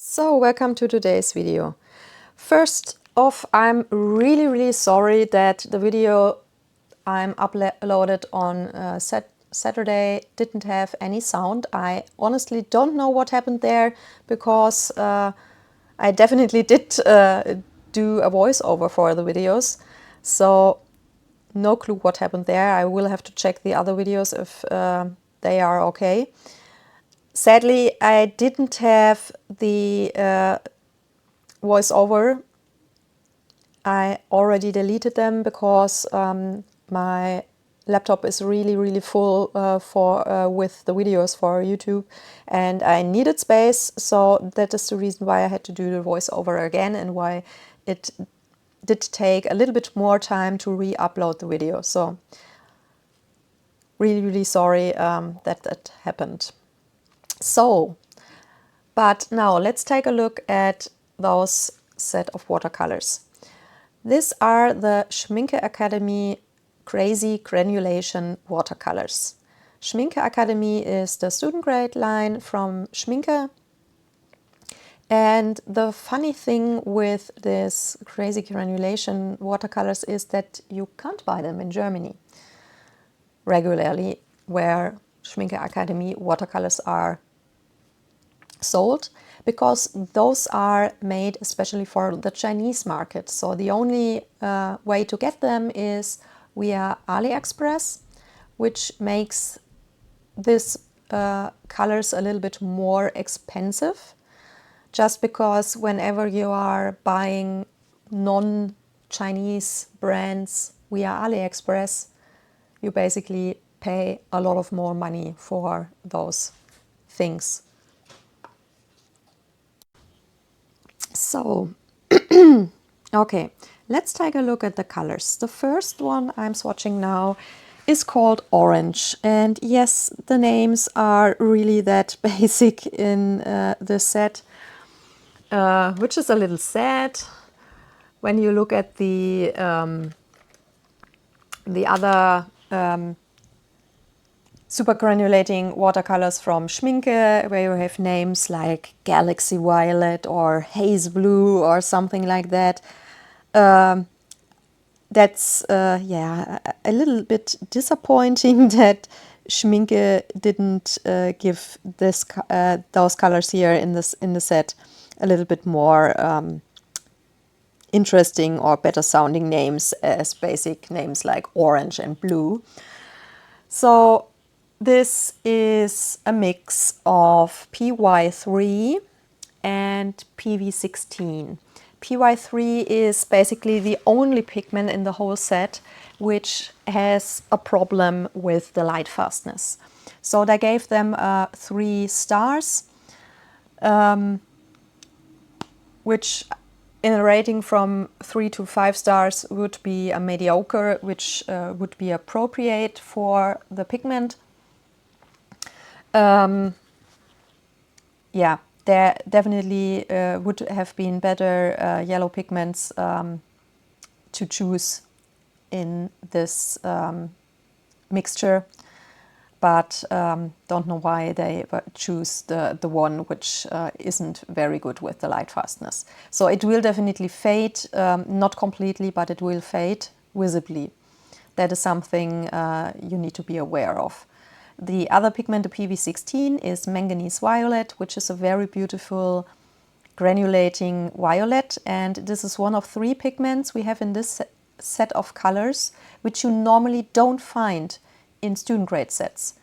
So welcome to today's video. First off, I'm really sorry that the video I'm uploaded on Saturday didn't have any sound. I honestly don't know what happened there because I definitely did do a voiceover for the videos. So no clue what happened there. I will have to check the other videos if they are okay. Sadly, I didn't have the voiceover. I already deleted them because my laptop is really full with the videos for YouTube, and I needed space. So that is the reason why I had to do the voiceover again, and why it did take a little bit more time to re-upload the video. So really sorry that happened. So, but now let's take a look at those set of watercolors. These are the Schmincke Akademie Crazy Granulation watercolors. Schmincke Akademie is the student grade line from Schmincke. And the funny thing with this Crazy Granulation watercolors is that you can't buy them in Germany regularly, where Schmincke Akademie watercolors are sold, because those are made especially for the Chinese market. So the only way to get them is via AliExpress, which makes these colors a little bit more expensive, just because whenever you are buying non-Chinese brands via AliExpress, you basically pay a lot of more money for those things. So, okay, let's take a look at the colors. The first one I'm swatching now is called Orange. And yes, the names are really that basic in this set, which is a little sad when you look at the other super granulating watercolors from Schmincke, where you have names like Galaxy Violet or Haze Blue or something like that. That's yeah, a little bit disappointing that Schmincke didn't give this those colors here in the set a little bit more interesting or better sounding names, as basic names like Orange and Blue. So this is a mix of PY3 and PV16. PY3 is basically the only pigment in the whole set which has a problem with the light fastness. So they gave them 3 stars, which in a rating from 3 to 5 stars would be a mediocre, which would be appropriate for the pigment. Yeah, there definitely would have been better yellow pigments to choose in this mixture, but don't know why they choose the one which isn't very good with the light fastness. So it will definitely fade, not completely, but it will fade visibly. That is something you need to be aware of. The other pigment, the PV16, is manganese violet, which is a very beautiful granulating violet. And this is one of 3 pigments we have in this set of colors, which you normally don't find in student grade sets,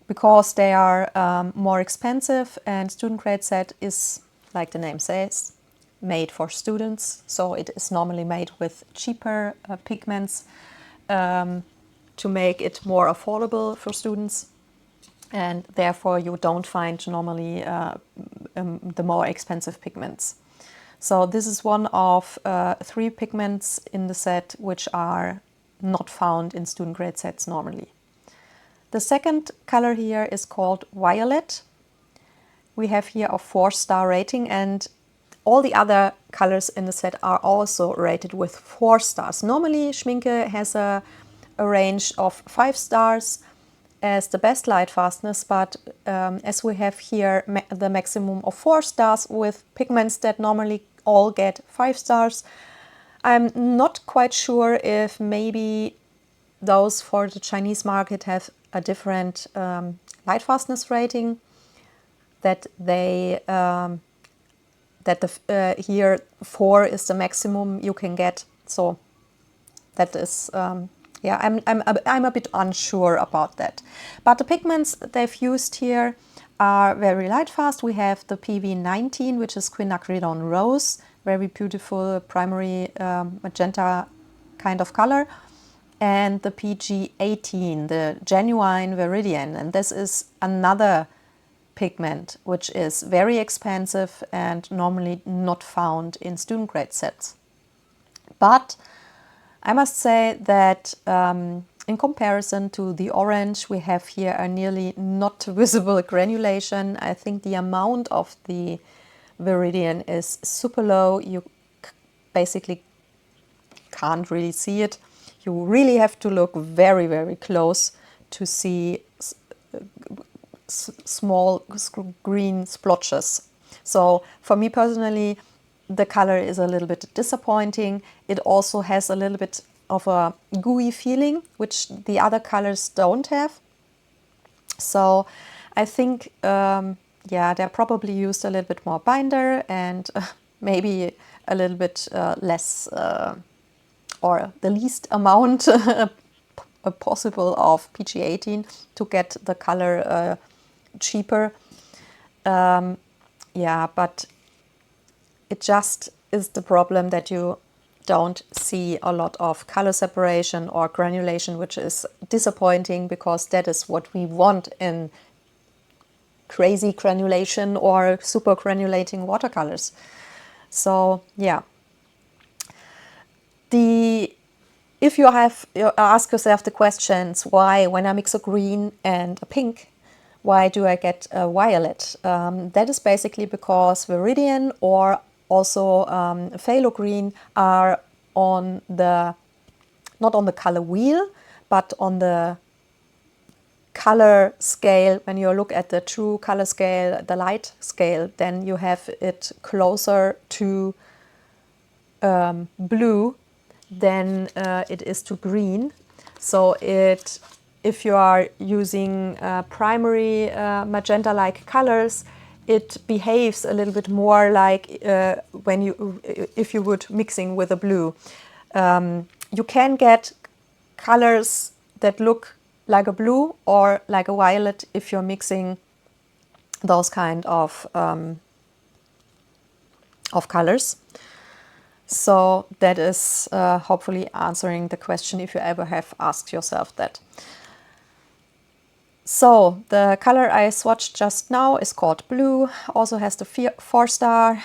because they are more expensive, and student grade set is, like the name says, made for students. So it is normally made with cheaper pigments, to make it more affordable for students, and therefore you don't find normally the more expensive pigments. So this is one of 3 pigments in the set which are not found in student grade sets normally. The second color here is called Violet. We have here a 4-star rating, and all the other colors in the set are also rated with 4 stars. Normally Schmincke has a range of 5 stars as the best light fastness, but as we have here the maximum of 4 stars with pigments that normally all get 5 stars, I'm not quite sure if maybe those for the Chinese market have a different light fastness rating, that they here 4 is the maximum you can get. So that is yeah, I'm a bit unsure about that. But the pigments they've used here are very light fast. We have the PV19, which is quinacridone rose, very beautiful primary magenta kind of color, and the PG18, the genuine Viridian, and this is another pigment which is very expensive and normally not found in student grade sets. But I must say that in comparison to the orange, we have here a nearly not visible granulation. I think the amount of the Viridian is super low. You basically can't really see it. You really have to look very, very close to see small green splotches. So for me personally, the color is a little bit disappointing. It also has a little bit of a gooey feeling, which the other colors don't have. So I think, yeah, they probably used a little bit more binder and maybe a little bit less or the least amount possible of PG18 to get the color cheaper. Yeah, but it just is the problem that you don't see a lot of color separation or granulation, which is disappointing because that is what we want in crazy granulation or super granulating watercolors. So yeah, if you ask yourself the questions, why when I mix a green and a pink, why do I get a violet? That is basically because Viridian or also phthalo green are on the, not on the color wheel, but on the color scale. When you look at the true color scale, the light scale, then you have it closer to blue than it is to green. So if you are using primary magenta-like colors, it behaves a little bit more like if you would mixing with a blue. You can get colors that look like a blue or like a violet if you're mixing those kind of colors. So that is hopefully answering the question if you ever have asked yourself that. So the color I swatched just now is called Blue, also has the 4-star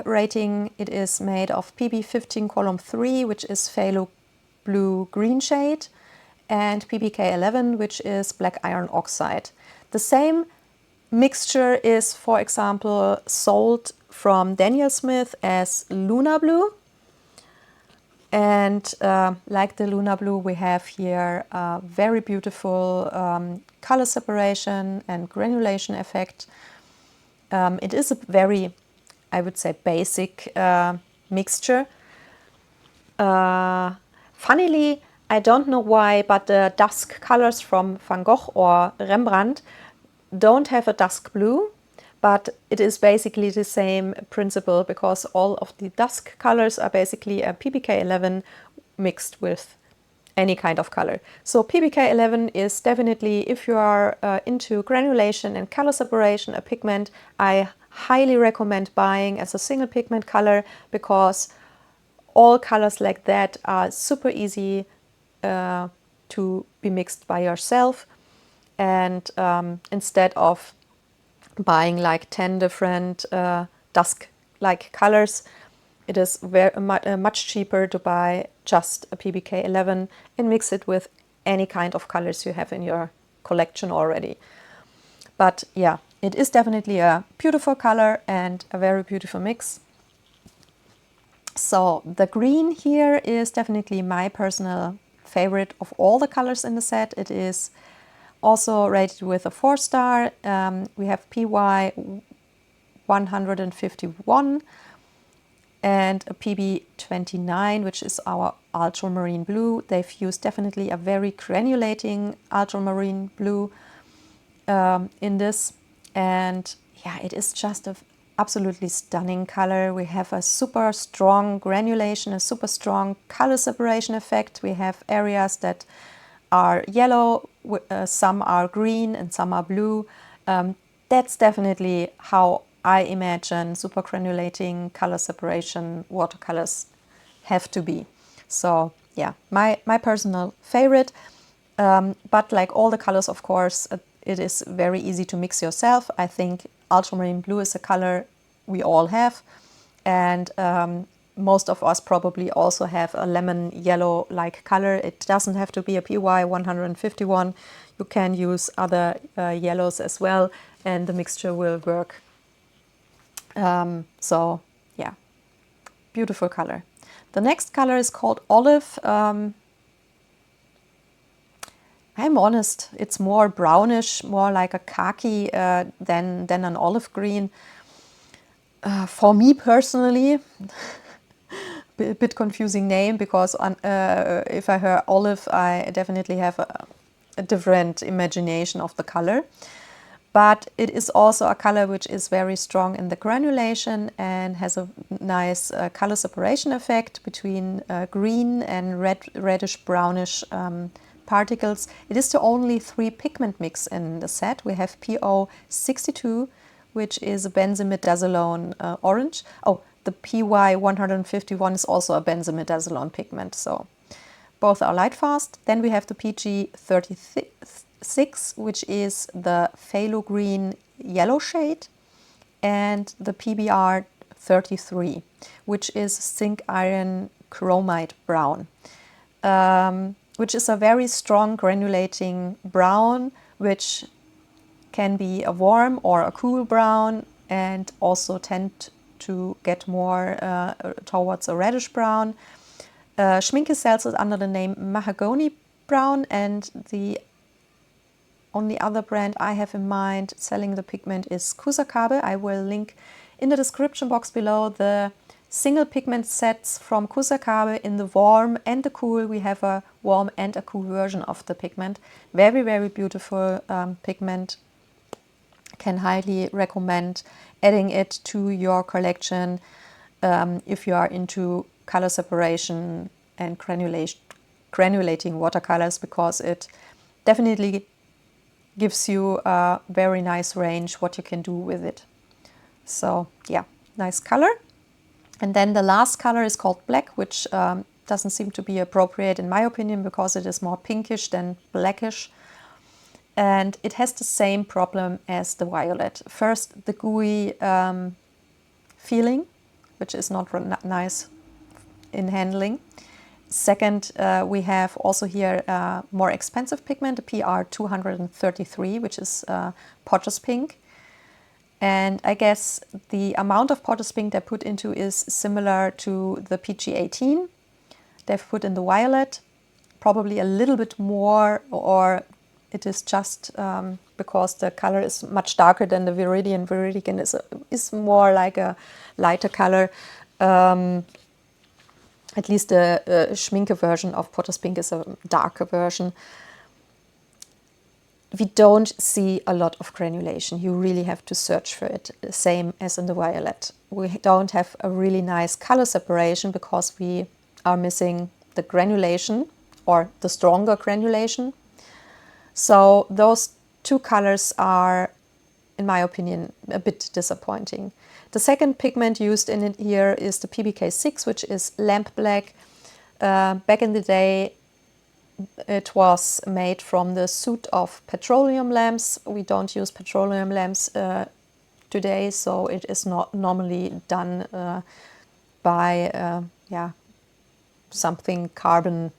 rating. It is made of PB15 column 3, which is phthalo blue green shade, and PBK11, which is black iron oxide. The same mixture is, for example, sold from Daniel Smith as Luna Blue. And like the Luna Blue, we have here a very beautiful color separation and granulation effect. It is a very, I would say, basic mixture. Funnily, I don't know why, but the dusk colors from Van Gogh or Rembrandt don't have a dusk blue. But it is basically the same principle because all of the dusk colors are basically a PBK11 mixed with any kind of color. So PBK11 is definitely, if you are into granulation and color separation, a pigment I highly recommend buying as a single pigment color, because all colors like that are super easy to be mixed by yourself. And instead of buying like 10 different dusk-like colors, it is much cheaper to buy just a PBK11 and mix it with any kind of colors you have in your collection already. But yeah, it is definitely a beautiful color and a very beautiful mix. So the green here is definitely my personal favorite of all the colors in the set. It is also rated with a 4-star. We have PY 151 and a PB 29, which is our ultramarine blue. They've used definitely a very granulating ultramarine blue in this, and yeah, it is just an absolutely stunning color. We have a super strong granulation, a super strong color separation effect. We have areas that are yellow, some are green and some are blue. That's definitely how I imagine super granulating color separation watercolors have to be. So yeah, my personal favorite. But like all the colors, of course, it is very easy to mix yourself. I think ultramarine blue is a color we all have, and most of us probably also have a lemon yellow like color. It doesn't have to be a PY 151. You can use other yellows as well, and the mixture will work. So yeah, beautiful color. The next color is called olive. I'm honest, it's more brownish, more like a khaki than an olive green. For me personally, a bit confusing name, because if I hear olive, I definitely have a different imagination of the color. But it is also a color which is very strong in the granulation and has a nice color separation effect between green and reddish brownish particles. It is the only 3 pigment mix in the set. We have PO 62, which is a benzimidazoline orange. Oh, the PY 151 is also a benzimidazoline pigment, so both are light fast. Then we have the PG 36, which is the phthalo green yellow shade, and the PBR 33, which is zinc iron chromite brown, which is a very strong granulating brown, which can be a warm or a cool brown, and also tend to get more towards a reddish brown. Schmincke sells it under the name Mahogany Brown, and the only other brand I have in mind selling the pigment is Kusakabe. I will link in the description box below the single pigment sets from Kusakabe in the warm and the cool. We have a warm and a cool version of the pigment. Very, very beautiful pigment. Can highly recommend adding it to your collection if you are into color separation and granulating watercolors, because it definitely gives you a very nice range what you can do with it. So yeah, nice color. And then the last color is called black, which doesn't seem to be appropriate in my opinion, because it is more pinkish than blackish. And it has the same problem as the violet. First, the gooey feeling, which is not nice in handling. Second, we have also here more expensive pigment, the PR 233, which is Potter's Pink. And I guess the amount of Potter's Pink they put into is similar to the PG 18 they've put in the violet, probably a little bit more, or it is just because the color is much darker than the Viridian. Viridian is more like a lighter color. At least the Schmincke version of Potter's Pink is a darker version. We don't see a lot of granulation. You really have to search for it, same as in the violet. We don't have a really nice color separation because we are missing the granulation, or the stronger granulation. So those 2 colors are, in my opinion, a bit disappointing. The second pigment used in it here is the PBK6, which is lamp black. Back in the day, it was made from the soot of petroleum lamps. We don't use petroleum lamps today, so it is not normally done by something carbon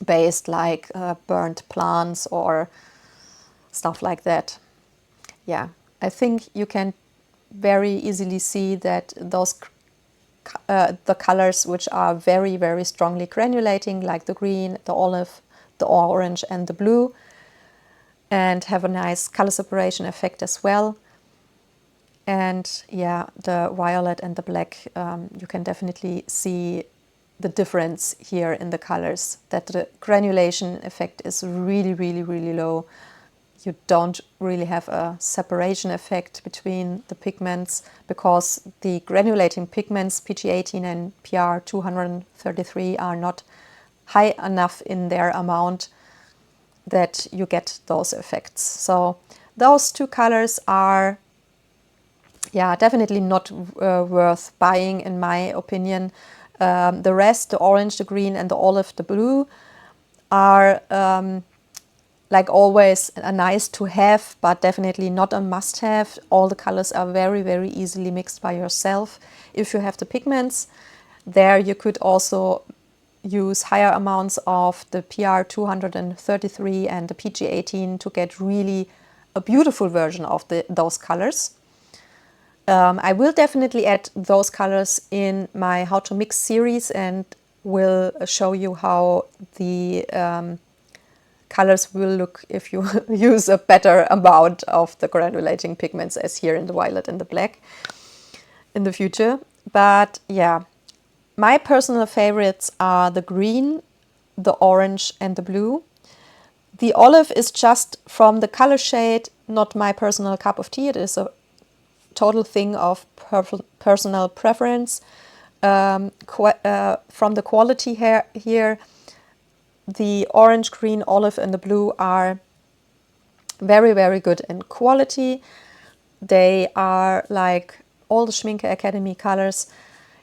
based, like burnt plants or stuff like that. Yeah, I think you can very easily see that those the colors which are very, very strongly granulating, like the green, the olive, the orange and the blue, and have a nice color separation effect as well. And yeah, the violet and the black, you can definitely see the difference here in the colors, that the granulation effect is really, really, really low. You don't really have a separation effect between the pigments because the granulating pigments PG18 and PR233 are not high enough in their amount that you get those effects. So those two colors are, yeah, definitely not worth buying in my opinion. The rest, the orange, the green and the olive, the blue, are like always a nice to have, but definitely not a must have. All the colors are very, very easily mixed by yourself. If you have the pigments, there you could also use higher amounts of the PR233 and the PG18 to get really a beautiful version of those colors. I will definitely add those colors in my How to Mix series and will show you how the colors will look if you use a better amount of the granulating pigments, as here in the violet and the black, in the future. But yeah, my personal favorites are the green, the orange and the blue. The olive is just from the color shade not my personal cup of tea. It is a total thing of personal preference. From the quality here, the orange, green, olive and the blue are very, very good in quality. They are like all the Schmincke Academy colors.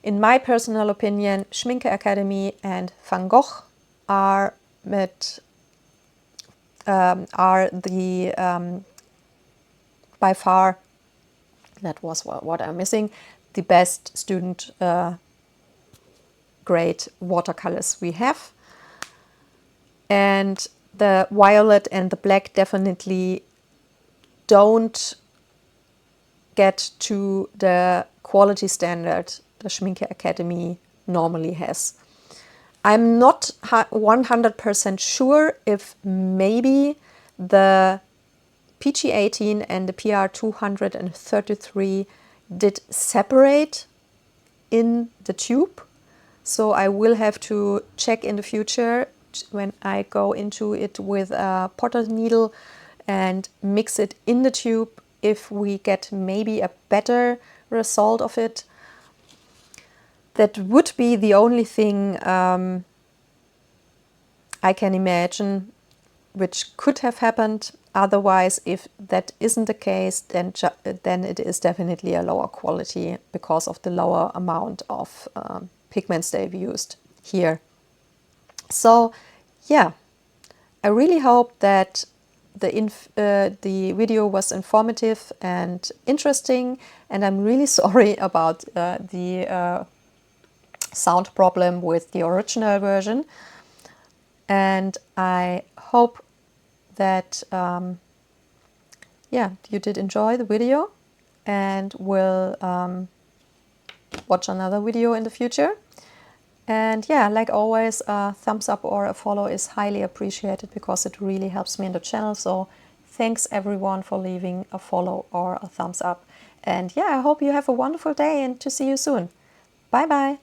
In my personal opinion, Schmincke Academie and Van Gogh are by far, that was what I'm missing, the best student grade watercolors we have. And the violet and the black definitely don't get to the quality standard the Schmincke Academy normally has. I'm not 100% sure if maybe the PG18 and the PR233 did separate in the tube. So I will have to check in the future when I go into it with a potter's needle and mix it in the tube if we get maybe a better result of it. That would be the only thing I can imagine which could have happened. Otherwise, if that isn't the case, then it is definitely a lower quality because of the lower amount of pigments they've used here. So yeah, I really hope that the video was informative and interesting, and I'm really sorry about the sound problem with the original version. And I hope that yeah, you did enjoy the video and will watch another video in the future. And yeah, like always, a thumbs up or a follow is highly appreciated because it really helps me in the channel. So thanks everyone for leaving a follow or a thumbs up. And yeah, I hope you have a wonderful day and to see you soon. Bye bye.